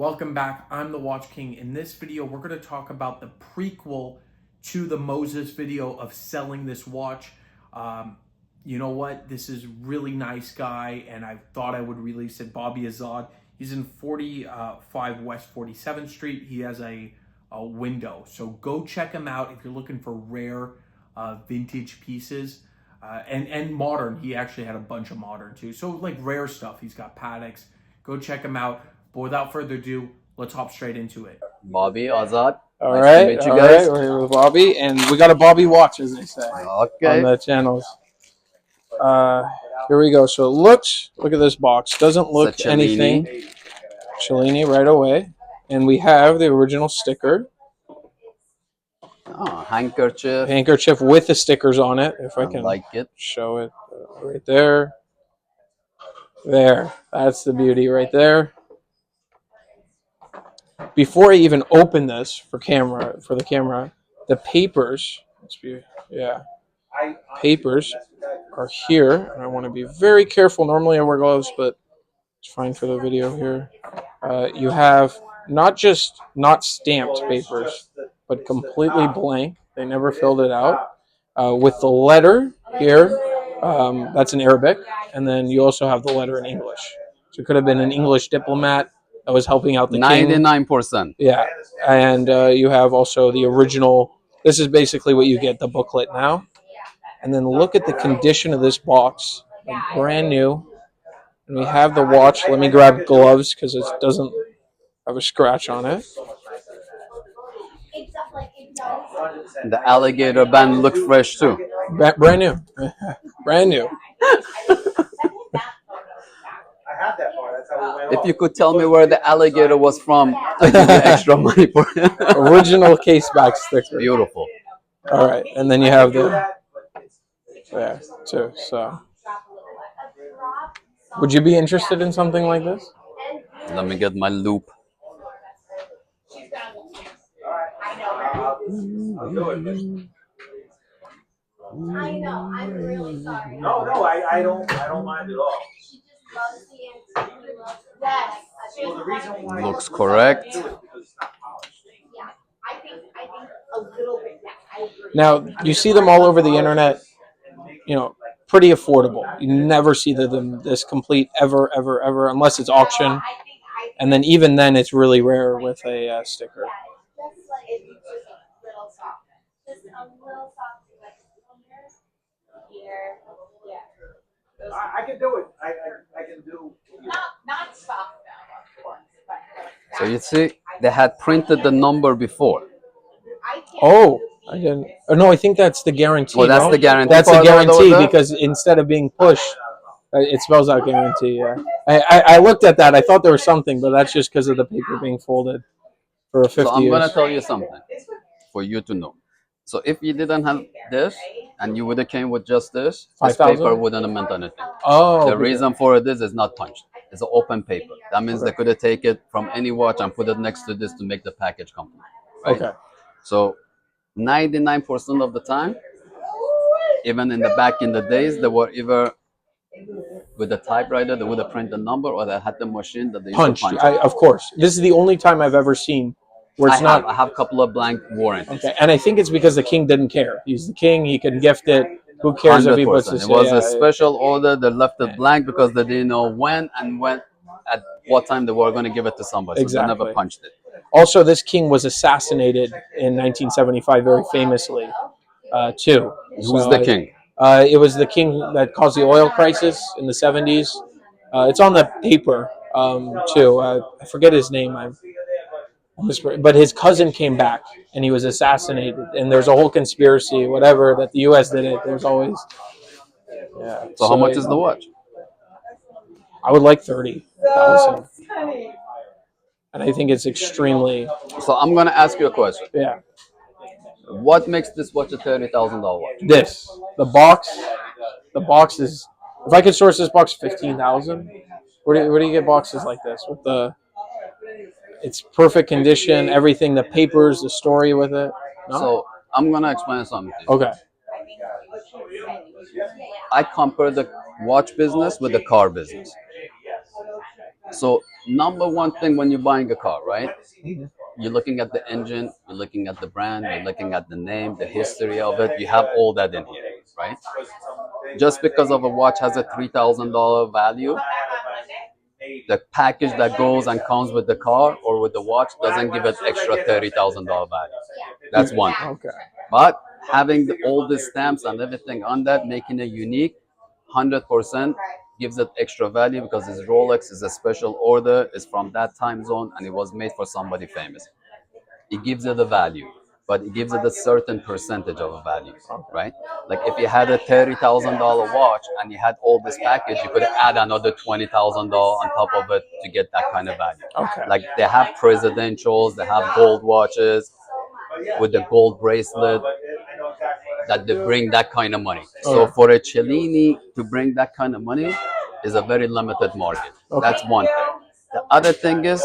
Welcome back. I'm the Watch King. In this video, we're going to talk about the prequel to the Moses video of selling this watch. You know what? This is really nice guy, and I thought I would release it. Bobby Azad. He's in 45 West 47th Street. He has a window. So go check him out if you're looking for rare vintage pieces. And modern. He actually had a bunch of modern too. So like rare stuff. He's got Patek's. Go check him out. But without further ado, let's hop straight into it. Bobby, Azad. All Nice right, to meet you all guys. right. We're here with Bobby, and we got a Bobby watch, as they say, Okay. on the channels. Here we go. So it looks, look at this box. Doesn't look It's a Cellini. anything. Cellini right away. And we have the original sticker. Oh, handkerchief. Handkerchief with the stickers on it, if I I can like it. show it right there. There. That's the beauty right there. Before I even open this for the camera, the papers, papers are here, and I want to be very careful. Normally I wear gloves, but it's fine for the video here. You have not stamped papers, but completely blank. They never filled it out. With the letter here, that's in Arabic, and then you also have the letter in English. So it could have been an English diplomat that was helping out the king. 99%. Yeah, and you have also the original. This is basically what you get, the booklet now. And then look at the condition of this box, like brand new. And we have the watch. Let me grab gloves because it doesn't have a scratch on it. The alligator band looks fresh too. Brand new. Brand new. If you could tell me where the alligator was from, I'd give you extra money for it. Original case back sticker. Beautiful. All right, and then you have the there too. So, would you be interested in something like this? Let me get my loop. I know. I'm really sorry. No, I don't mind at all. She just loves the antique. Yes. Well, the reason why looks correct. Yeah. I think a little bit. Yeah, I agree. Now you see them all over the internet. You know, pretty affordable. You never see them this complete ever, unless it's auction. And then even then, it's really rare with a sticker. Just like it's just a little soft. Just a little soft. Here, yeah. I can do it. I can do. Not soft though, of course. But So you see, they had printed the number before. Oh, I didn't. Oh, no, I think that's the guarantee. Well, that's no? the guarantee. That's the part of guarantee it. because instead of being pushed, it spells out guarantee. Yeah, I looked at that. I thought there was something, but that's just because of the paper being folded for 50 So I'm years. gonna tell you something for you to know. So if you didn't have this and you would have came with just this 5,000? paper wouldn't have meant anything. Oh, The okay. reason for this is not punched. It's an open paper. That means they could have taken it from any watch and put it next to this to make the package complete. Right? Okay. So 99% of the time, even in the back in the days, they were either with the typewriter, they would have printed the number, or they had the machine that they used Punched. to punch. Of course. This is the only time I've ever seen where it's not. I have a couple of blank warranties. Okay, and I think it's because the king didn't care. He's the king. He can gift it. Who cares if he puts 100%. this? It was yeah, a special order. They left it blank because they didn't know when at what time they were going to give it to somebody. So they never Exactly. punched it. Also, this king was assassinated in 1975 very famously, too. Who's the king? It was the king that caused the oil crisis in the 70s. It's on the paper, too. I forget his name. But his cousin came back, and he was assassinated. And there's a whole conspiracy, whatever, that the U.S. did it. There's always... Yeah. So how much is the watch? I would like 30,000. And I think it's extremely... So I'm going to ask you a question. Yeah. What makes this watch a $30,000 watch? This. The box is... If I could source this box, 15,000. Where do you get boxes like this? With the... It's perfect condition, everything, the papers, the story with it. No? So I'm going to explain something to you. Okay. I compare the watch business with the car business. So number one thing when you're buying a car, right? You're looking at the engine, you're looking at the brand, you're looking at the name, the history of it. You have all that in here, right? Just because of a watch has a $3,000 value, the package that goes and comes with the car or with the watch doesn't give it extra $30,000 value. That's one thing. Okay. But having all the stamps and everything on that, making it unique, 100% gives it extra value because this Rolex is a special order, it's from that time zone, and it was made for somebody famous. It gives it a value, but it gives it a certain percentage of a value, right? Like if you had a $30,000 watch and you had all this package, you could add another $20,000 on top of it to get that kind of value. Okay. Like they have presidentials, they have gold watches with the gold bracelet that they bring that kind of money. So for a Cellini to bring that kind of money is a very limited market. That's one thing. The other thing is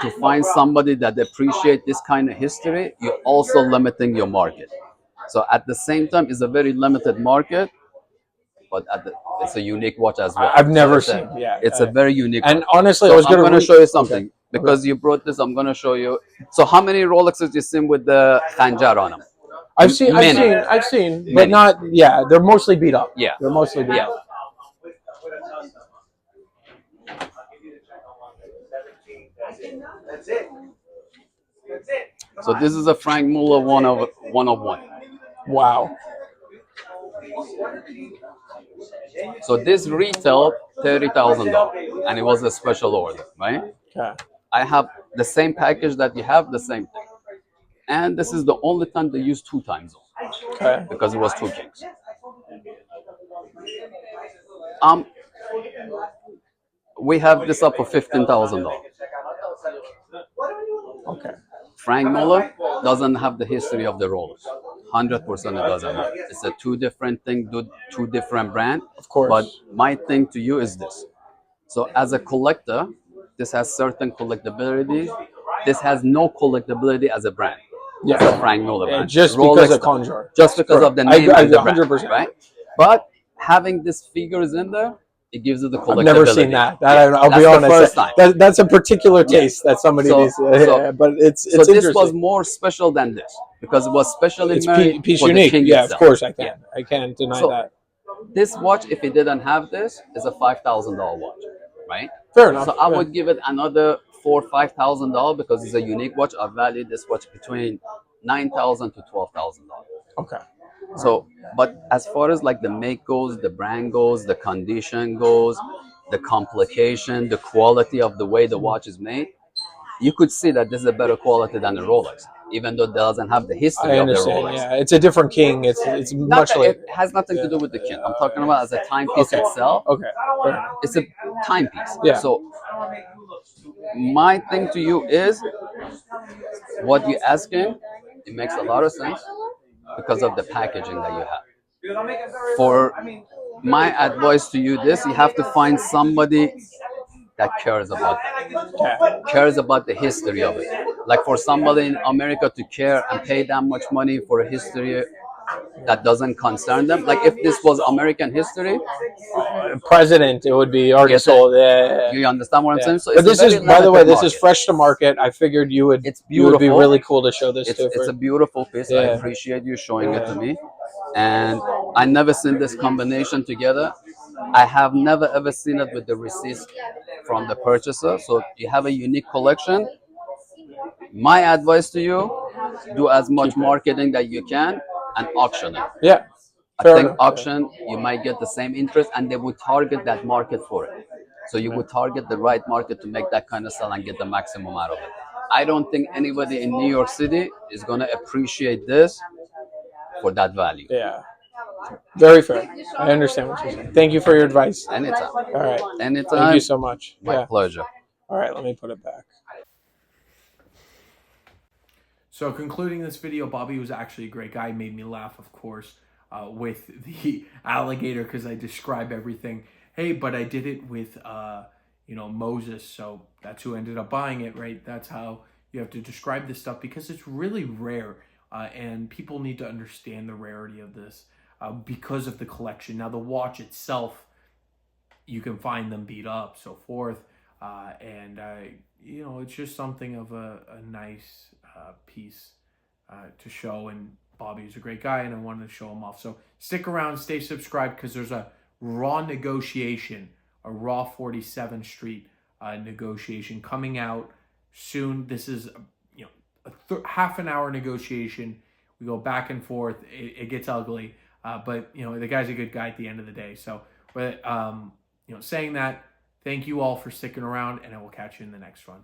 to find somebody that appreciate this kind of history, you're also limiting your market. So at the same time, it's a very limited market, but it's a unique watch as well. I've never So seen. Yeah. it's a very unique And watch. honestly, So I was I'm going to show you something. Because you brought this, I'm going to show you. So how many Rolexes you seen with the Khanjar on them? I've seen, Many. but not. Yeah, they're mostly beat up. Yeah. They're mostly beat Yeah. up. That's it. That's it. So this is a Frank Muller one of one. Wow. So this retailed $30,000, and it was a special order, right? Okay. I have the same package that you have, the same thing, and this is the only time they use 2 time zones Okay. because it was 2 kings. We have this up for $15,000. Okay. Frank Muller doesn't have the history of the Rolex. 100% it doesn't have. It's a 2 different thing, 2 different brand. Of course. But my thing to you is this. So as a collector, this has certain collectability. This has no collectability as a brand. Yeah. As a Frank Muller brand. Just Rolex because of does. Conjure. Just because of the name and the brand, 100%. right? But having these figures in there, it gives it the collectability. I've never seen that. I'll be That's honest. the first time. That's a particular taste that somebody needs. But it's so this interesting. was more special than this because it was specially It's made piece for unique. the king Yeah, itself. of course I can. I can't deny So, that. This watch, if it didn't have this, is a $5,000 watch, right? Fair enough. So I would give it another $4,000 or $5,000 because it's a unique watch. I value this watch between $9,000 to $12,000. Okay. So, but as far as like the make goes, the brand goes, the condition goes, the complication, the quality of the way the watch is made, you could see that this is a better quality than the Rolex, even though it doesn't have the history I of the understand. Rolex. Yeah, it's a different king. It's much like. It has nothing to do with the king. I'm talking about as a timepiece itself. Okay. Fair enough. It's a timepiece. Yeah. So my thing to you is what you're asking. It makes a lot of sense because of the packaging that you have. For my advice to you, you have to find somebody that cares about that, cares about the history of it. Like for somebody in America to care and pay that much money for a history that doesn't concern them. Like if this was American history, president, it would be already sold. You understand what I'm saying? So but this is, by the way, this is market. fresh to market. I figured you would. It's You would be beautiful. really cool to show this to. It's a beautiful piece. I appreciate you showing it to me. And I never seen this combination together. I have never ever seen it with the receipts from the purchaser. So you have a unique collection. My advice to you: do as much marketing that you can and auction it. Yeah. I think auction, you might get the same interest, and they would target that market for it. So you would target the right market to make that kind of sell and get the maximum out of it. I don't think anybody in New York City is going to appreciate this for that value. Yeah. Very fair. I understand what you're saying. Thank you for your advice. Anytime. All right. Anytime. Thank you so much. My pleasure. All right, let me put it back. So concluding this video, Bobby was actually a great guy. He made me laugh, of course, with the alligator because I describe everything. Hey, but I did it with, Moses. So that's who ended up buying it, right? That's how you have to describe this stuff because it's really rare. And people need to understand the rarity of this because of the collection. Now, the watch itself, you can find them beat up, so forth. You know, it's just something of a nice piece to show. And Bobby's a great guy, and I wanted to show him off. So stick around, stay subscribed, because there's a raw negotiation, a raw 47th Street negotiation coming out soon. This is, you know, a half an hour negotiation. We go back and forth. It gets ugly, but you know, the guy's a good guy at the end of the day. So, but you know, saying that, thank you all for sticking around, and I will catch you in the next one.